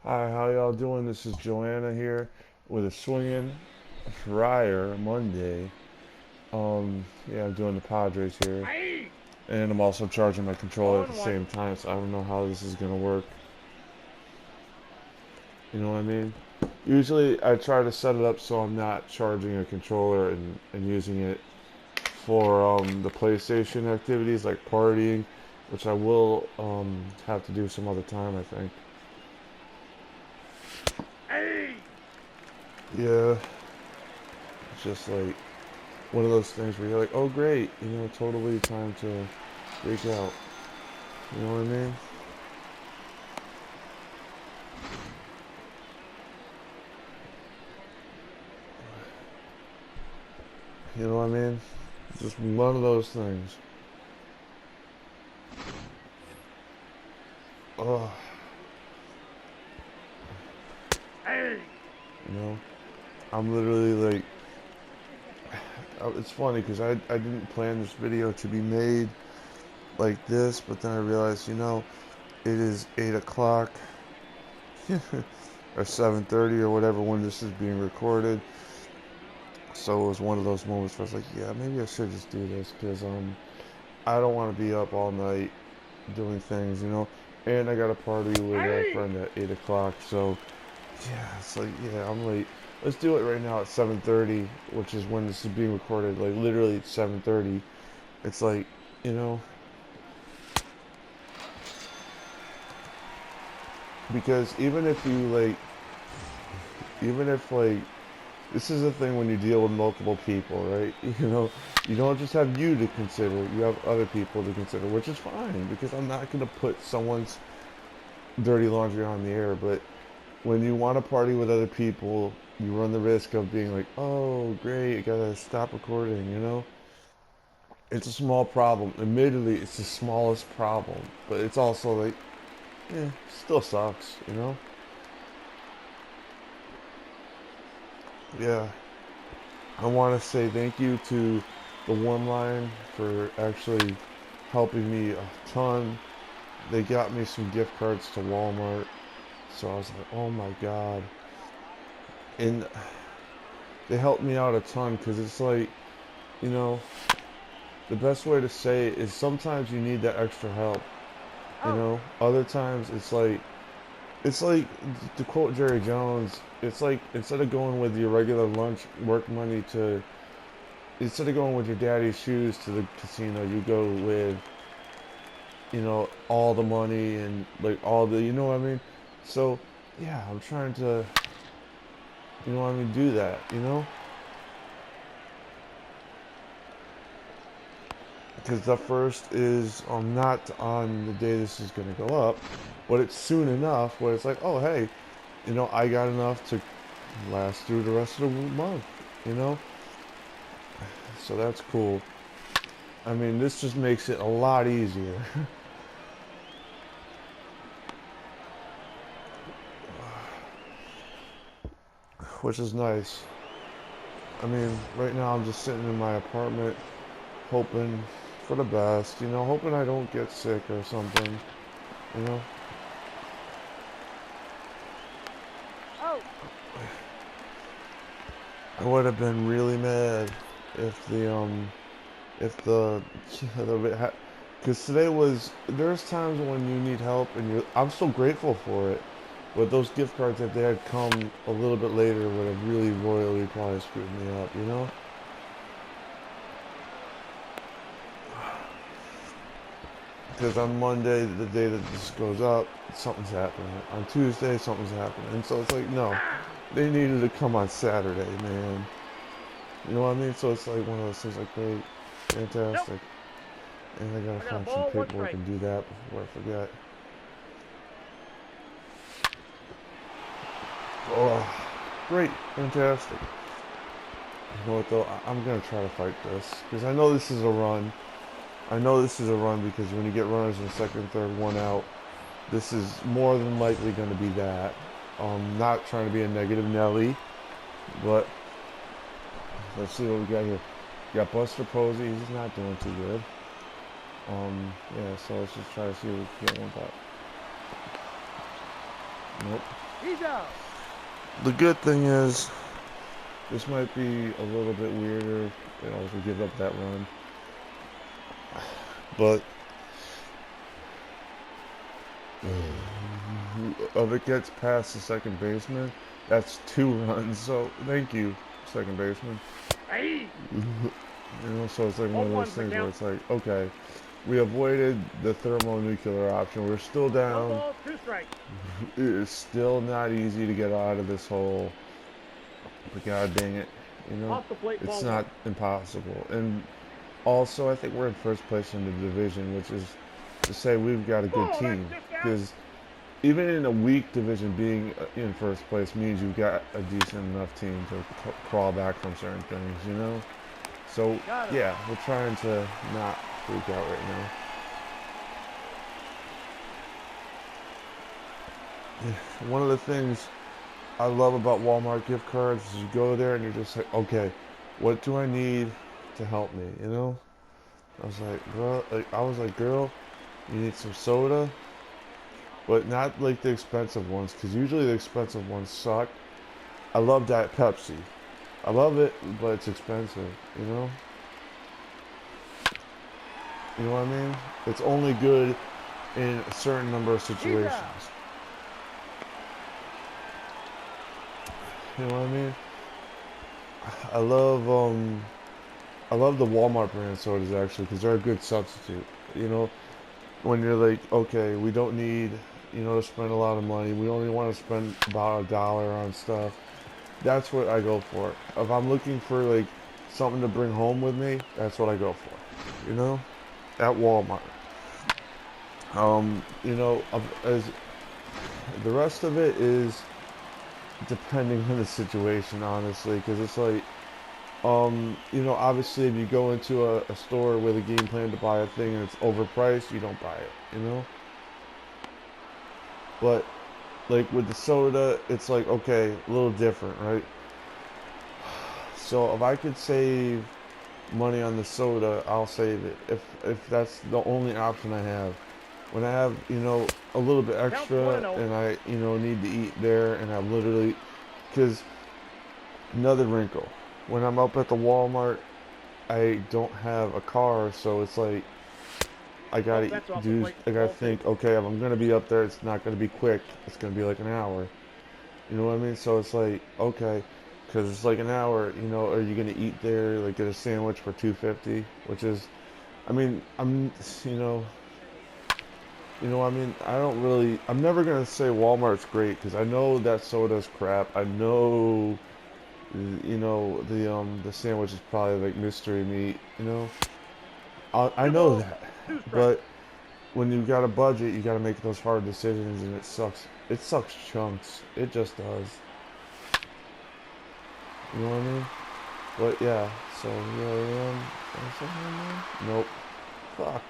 Hi, how y'all doing? This is Joanna here with a swinging Friar Monday. Yeah, I'm doing the Padres here, and I'm also charging my controller at the On same one. time. So I don't know how this is gonna work. You know what I mean? Usually, I try to set it up so I'm not charging a controller and using it for the PlayStation activities like partying, which I will have to do some other time. I think. Hey! Yeah, it's just like one of those things where you're like, oh great, totally time to freak out. You know what I mean? You know what I mean? Just one of those things. Oh, Hey! I'm literally like, it's funny because I didn't plan this video to be made like this, but then I realized, it is 8 o'clock or 7:30 or whatever when this is being recorded. So it was one of those moments where I was like, yeah, maybe I should just do this because I don't want to be up all night doing things. And I got a party with a Hey! friend at 8 o'clock, so yeah, it's like, yeah, I'm late. Let's do it right now at 7:30, which is when this is being recorded. Like literally it's 7:30. It's like, you know, because even if like, this is the thing when you deal with multiple people, right? You don't just have you to consider, you have other people to consider, which is fine because I'm not gonna put someone's dirty laundry on the air, but when you want to party with other people, you run the risk of being like, oh, great, I gotta stop recording. It's a small problem. Admittedly, it's the smallest problem, but it's also like, still sucks. Yeah. I want to say thank you to the Warm Line for actually helping me a ton. They got me some gift cards to Walmart, so I was like, oh my God. And they helped me out a ton because it's like, you know, the best way to say it is sometimes you need that extra help. Oh! Other times it's like to quote Jerry Jones, it's like instead of going with your regular lunch work money to instead of going with your daddy's shoes to the casino, you go with all the money and like all the, you know what I mean. So yeah, I'm trying to, do that. Because the first is not on the day this is going to go up, but it's soon enough where it's like, oh hey, I got enough to last through the rest of the month, you know? So that's cool. I mean, this just makes it a lot easier, which is nice. I mean, right now I'm just sitting in my apartment hoping for the best, hoping I don't get sick or something, you know? Oh! I would have been really mad if the because today was, there's times when you need help and I'm so grateful for it, but those gift cards, if they had come a little bit later, would have really royally probably screwed me up. Because on Monday, the day that this goes up, something's happening. On Tuesday, something's happening. And so it's like, no, Ah! they needed to come on Saturday, man. You know what I mean? So it's like one of those things like, great, Nope! fantastic. And I gotta I got a find some ball, one paperwork strike. and do that before I forget. Oh, great, fantastic. You know what though? I'm gonna try to fight this because I know this is a run. I know this is a run because when you get runners in the second, third, one out, this is more than likely going to be that. Not trying to be a negative Nelly, but let's see what we got here. We got Buster Posey. He's not doing too good. Yeah, so let's just try to see what we can get one pop. Nope. He's out. The good thing is, this might be a little bit weirder, you know, if we give up that run. But if it gets past the second baseman, that's 2 runs. So thank you, second baseman. Hey. You know, so it's like one of those 0-1 things where count. it's like, okay, we avoided the thermonuclear option. We're still No down. balls, 2 strikes. It's still not easy to get out of this hole. But god dang it, you know, Off the plate, it's ball not 1. impossible. And also, I think we're in first place in the division, which is to say we've got a good Oh, that's team. just out. Because even in a weak division, being in first place means you've got a decent enough team to crawl back from certain things, you know? So, Got him. yeah, we're trying to not freak out right now. One of the things I love about Walmart gift cards is you go there and you're just like, okay, what do I need to help me, you know? I was like, girl, you need some soda, but not like the expensive ones, because usually the expensive ones suck. I love Diet Pepsi. I love it, but it's expensive, you know? You know what I mean? It's only good in a certain number of situations. You know what I mean? I love I love the Walmart brand sodas actually because they're a good substitute. You know, when you're like, okay, we don't need, you know, to spend a lot of money. We only want to spend about $1 on stuff. That's what I go for. If I'm looking for like something to bring home with me, that's what I go for. You know, at Walmart. You know, as the rest of it is depending on the situation, honestly, because it's like, you know, obviously if you go into a store with a game plan to buy a thing and it's overpriced, you don't buy it, you know? But, like, with the soda, it's like, okay, a little different, right? So if I could save money on the soda, I'll save it. If that's the only option I have. When I have, you know, a little bit extra and I, you know, need to eat there and I literally, because another wrinkle, when I'm up at the Walmart, I don't have a car, so it's like I gotta I gotta think, okay, if I'm gonna be up there, it's not gonna be quick. It's gonna be like an hour. You know what I mean? So it's like, okay, because it's like an hour. You know, are you gonna eat there? Like get a sandwich for 250, which is, I mean, you know, I mean, I don't really. I'm never gonna say Walmart's great because I know that soda's crap. I know, you know, the sandwich is probably like mystery meat. You know, I know that, but when you got a budget, you got to make those hard decisions, and it sucks. It sucks chunks. It just does. You know what I mean? But yeah, so here I am. Is that him now? Nope. Fuck.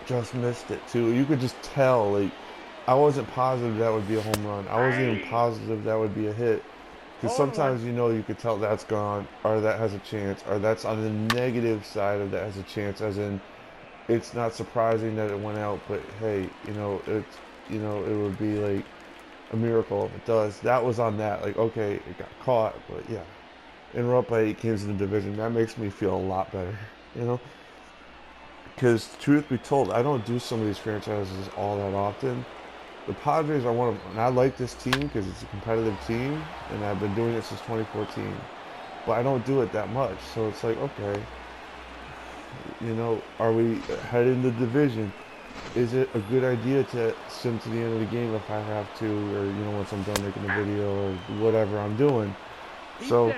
Just missed it too. You could just tell, like, I wasn't positive that would be a home run. I wasn't even positive that would be a hit. Because sometimes, you know, you could tell that's gone, or that has a chance, or that's on the negative side of that has a chance, as in, it's not surprising that it went out, but hey, you know, it would be like a miracle if it does. That was on that, like, okay, it got caught, but yeah. And we're up by 8 games in the division. That makes me feel a lot better, you know? Because, truth be told, I don't do some of these franchises all that often. The Padres are one of them, and I like this team because it's a competitive team, and I've been doing it since 2014. But I don't do it that much, so it's like, okay, you know, are we heading the division? Is it a good idea to sim to the end of the game if I have to, or, you know, once I'm done making the video, or whatever I'm doing? So,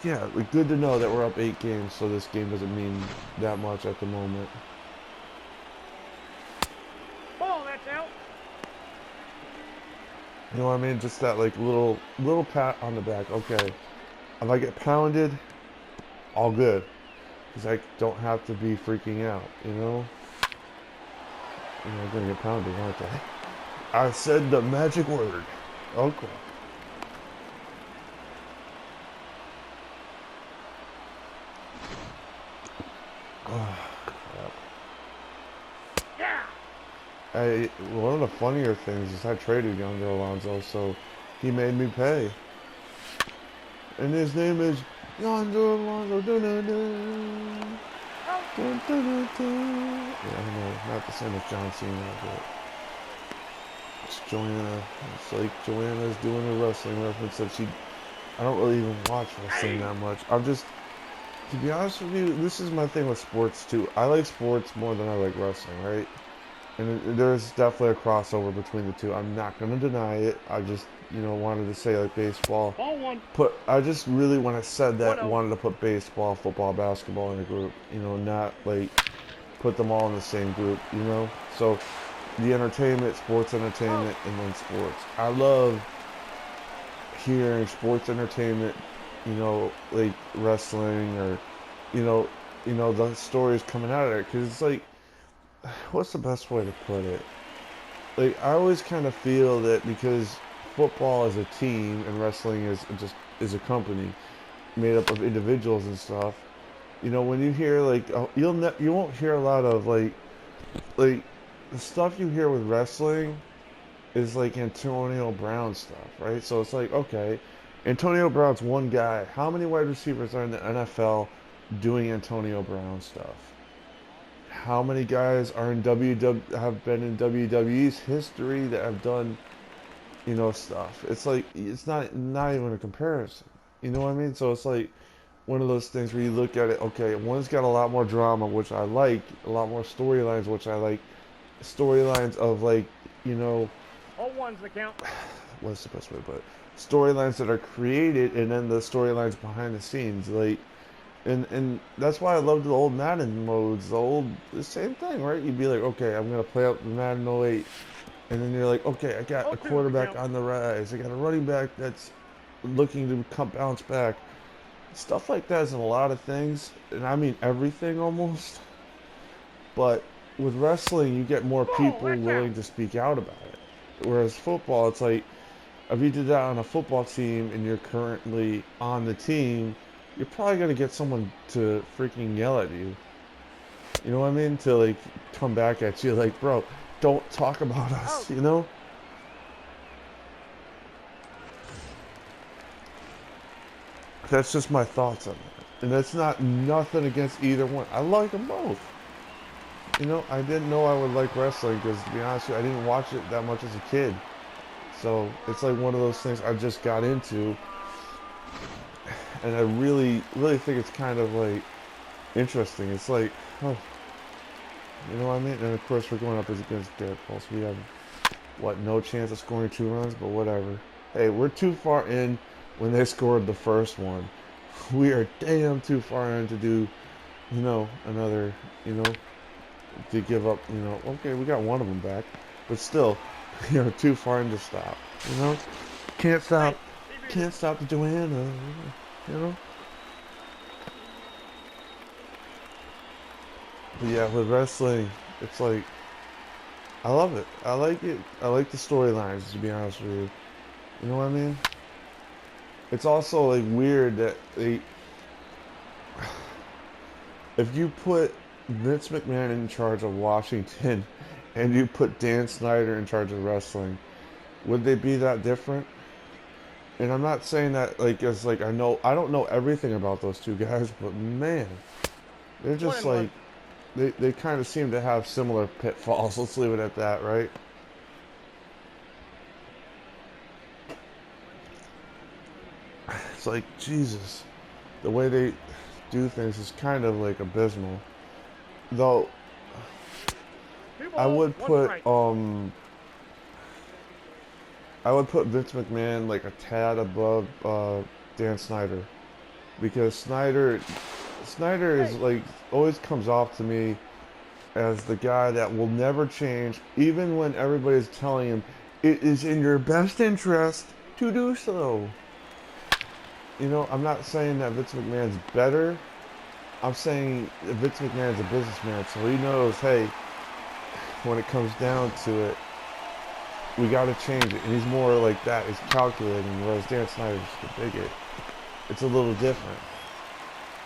yeah, good to know that we're up 8 games, so this game doesn't mean that much at the moment. Ball, that's out. You know what I mean? Just that, like, little pat on the back. Okay, if I get pounded, all good. Because I don't have to be freaking out, you know? You know, I'm going to get pounded, aren't I? I said the magic word. Okay. Oh, crap. Yeah. one of the funnier things is I traded Younger Alonso, so he made me pay. And his name is Yonder Alonso. Dun, dun, dun. Out. Dun, dun, dun, dun. Yeah, I know, not the same as John Cena, but it's Joanna. It's like Joanna's doing a wrestling reference that she. I don't really even watch wrestling that much. I'm just, to be honest with you, this is my thing with sports too. I like sports more than I like wrestling, right? And there's definitely a crossover between the two. I'm not going to deny it. I just, wanted to say like baseball. Ball one. I just really, when I said One that, out. wanted to put baseball, football, basketball in a group. Not like put them all in the same group, So the entertainment, sports Out. entertainment, and then sports. I love hearing sports entertainment, like wrestling or, the stories coming out of it. Because it's like, what's the best way to put it? Like, I always kind of feel that because football is a team and wrestling is a company made up of individuals and stuff. When you hear like you won't hear a lot of like the stuff you hear with wrestling is like Antonio Brown stuff, right? So it's like, okay, Antonio Brown's one guy. How many wide receivers are in the NFL doing Antonio Brown stuff? How many guys are in have been in WWE's history that have done, stuff? It's like it's not even a comparison. You know what I mean? So it's like one of those things where you look at it, okay, one's got a lot more drama, which I like, a lot more storylines, which I like, storylines of like, you know, All one's the count. what's the best way to put it? Storylines that are created and then the storylines behind the scenes, like, and that's why I love the old Madden modes. The same thing, right? You'd be like, okay, I'm gonna play up the Madden 08, and then you're like, okay, I got All a two's the quarterback count. on the rise, I got a running back that's looking to come bounce back. Stuff like that is in a lot of things, and I mean everything almost. But with wrestling, you get more Ball. people That's out. willing to speak out about it. Whereas football, it's like if you did that on a football team and you're currently on the team, you're probably gonna get someone to freaking yell at you. You know what I mean? To like come back at you, like, bro, don't talk about Out. us. You know? That's just my thoughts on that. And that's not nothing against either one. I like them both. I didn't know I would like wrestling because, to be honest with you, I didn't watch it that much as a kid. So it's like one of those things I just got into, and I really, really think it's kind of like interesting. It's like, oh, you know what I mean? And of course, we're going up against Garrett Pulse. We have what, no chance of scoring 2 runs, but whatever. Hey, we're too far in when they scored the first one. We are damn too far in to do, another, to give up, okay, we got one of them back, but still, too far in to stop, you know? Can't stop, Hey, he beat it. can't stop the Joanna, you know? But yeah, with wrestling, it's like, I love it. I like it. I like the storylines, to be honest with you. You know what I mean? It's also like weird that if you put Vince McMahon in charge of Washington and you put Dan Snyder in charge of wrestling, would they be that different? And I'm not saying that like as like I don't know everything about those two guys, but man, they're One just and one. like they kind of seem to have similar pitfalls. Let's leave it at that, right? It's like Jesus, the way they do things is kind of like abysmal. Though Two I balls. would One put strike. I would put Vince McMahon like a tad above Dan Snyder because Snyder is Hey. like always comes off to me as the guy that will never change, even when everybody's telling him it is in your best interest to do so. I'm not saying that Vince McMahon's better. I'm saying that Vince McMahon's a businessman, so he knows, hey, when it comes down to it, we got to change it. And he's more like that. He's calculating, whereas Dan Snyder's the bigot. It's a little different.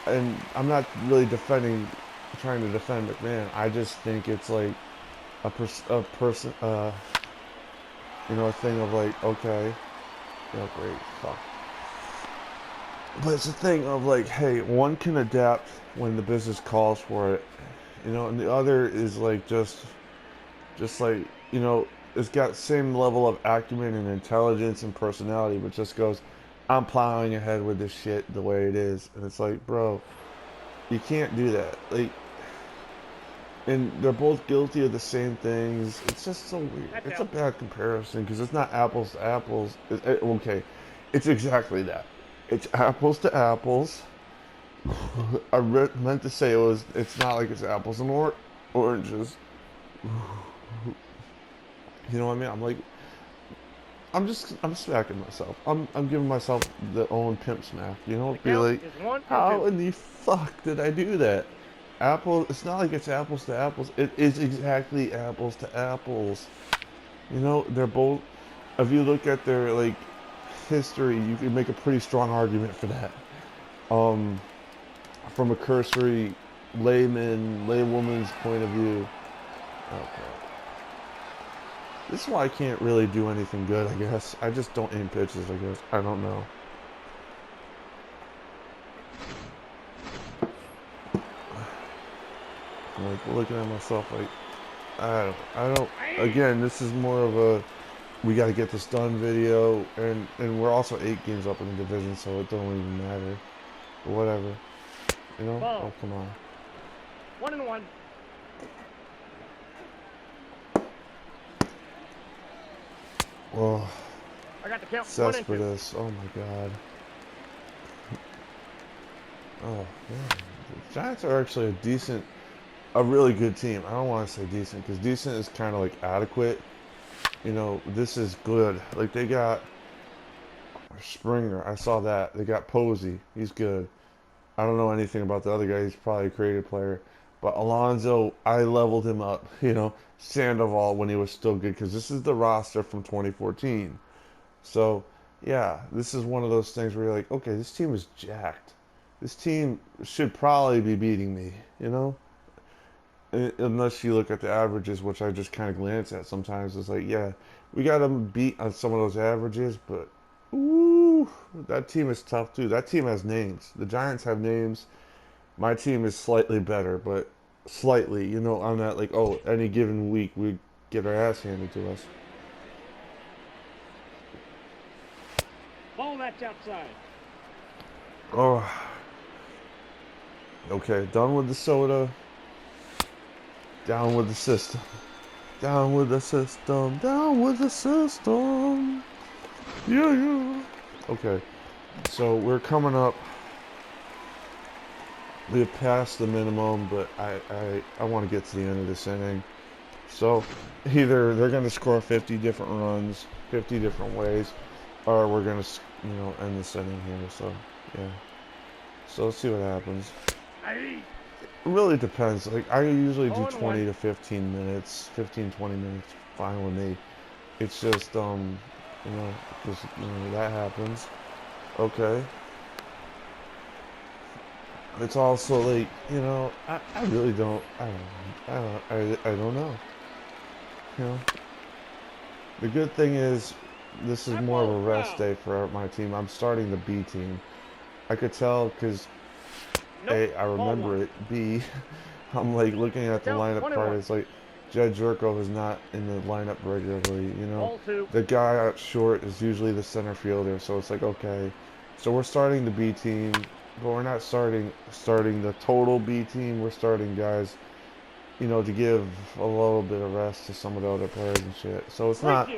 And I'm not really trying to defend McMahon. I just think it's like a person, a thing of like, okay, great, fuck. But it's a thing of like, hey, one can adapt when the business calls for it, and the other is like just like, it's got same level of acumen and intelligence and personality, but just goes, I'm plowing ahead with this shit the way it is, and it's like, bro, you can't do that. Like, and they're both guilty of the same things. It's just so weird. That's It's a out. bad comparison because it's not apples to apples. Okay, it's exactly that. It's apples to apples. Meant to say it's not like it's apples and oranges. You know what I mean? I'm like, I'm smacking myself. I'm giving myself the own pimp smack. The Be count like, is 1 and how 2. in the fuck did I do that? It's not like it's apples to apples. It is exactly apples to apples. They're both. If you look at their like history, you can make a pretty strong argument for that. Um, from a cursory laywoman's point of view. Okay. This is why I can't really do anything good, I guess. I just don't aim pitches, I guess. I don't know. I'm like looking at myself like, I don't, again, this is more of a, we got to get this done video, and we're also 8 games up in the division, so it don't even matter. But whatever. Ball. Oh, come on. 1 and 1. Oh, I got the count 1 cess and for 2. this. Oh my god. Oh, man. The Giants are actually a really good team. I don't want to say decent, because decent is kind of like adequate. This is good. Like, they got Springer. I saw that. They got Posey. He's good. I don't know anything about the other guy. He's probably a creative player. But Alonso, I leveled him up. Sandoval when he was still good, because this is the roster from 2014. So, yeah, this is one of those things where you're like, okay, this team is jacked. This team should probably be beating me, Unless you look at the averages, which I just kind of glance at sometimes. It's like, yeah, we got them beat on some of those averages, but ooh, that team is tough too. That team has names. The Giants have names. My team is slightly better, but slightly, on that, like, oh, any given week we get our ass handed to us. Ball, that's outside. Oh, okay, done with the soda. Down with the system. Down with the system. Down with the system. Yeah, yeah. Okay, so we're coming up. We've passed the minimum, but I want to get to the end of this inning. So either they're going to score 50 different runs, 50 different ways, or we're going to, end this inning here. So, yeah. So let's see what happens. It really depends. Like, I usually do 20 to 15 minutes, 20 minutes, fine with me. It's just, just, that happens. Okay. It's also like, I really don't, I don't know. The good thing is, this is more of a rest day for my team. I'm starting the B team. I could tell because A, I remember it. B, I'm like looking at the lineup card. It's like Jed Jerko is not in the lineup regularly. The guy out short is usually the center fielder. So it's like, okay, so we're starting the B team, but we're not starting the total B team. We're starting guys, to give a little bit of rest to some of the other players and shit. So it's not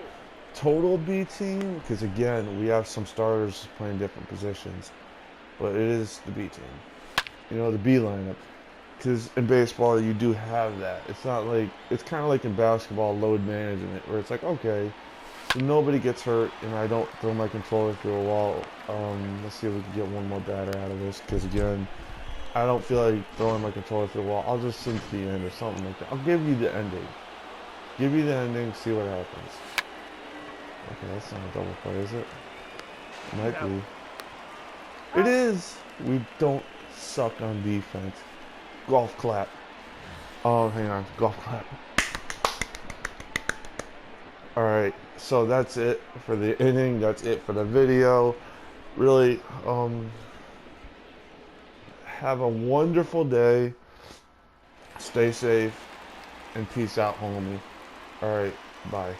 total B team because again, we have some starters playing different positions, but it is the B team. The B lineup. Because in baseball, you do have that. It's not like, it's kind of like in basketball, load management, where it's like, okay, so nobody gets hurt, and I don't throw my controller through a wall. Let's see if we can get one more batter out of this, because again, I don't feel like throwing my controller through a wall. I'll just sing to the end or something like that. I'll give you the ending. Give you the ending, see what happens. Okay, that's not a double play, is it? It might be. It is! We don't suck on defense. Golf clap. Oh, hang on. Golf clap. All right, so that's it for the inning. That's it for the video. Really, have a wonderful day. Stay safe and peace out, homie. All right, bye.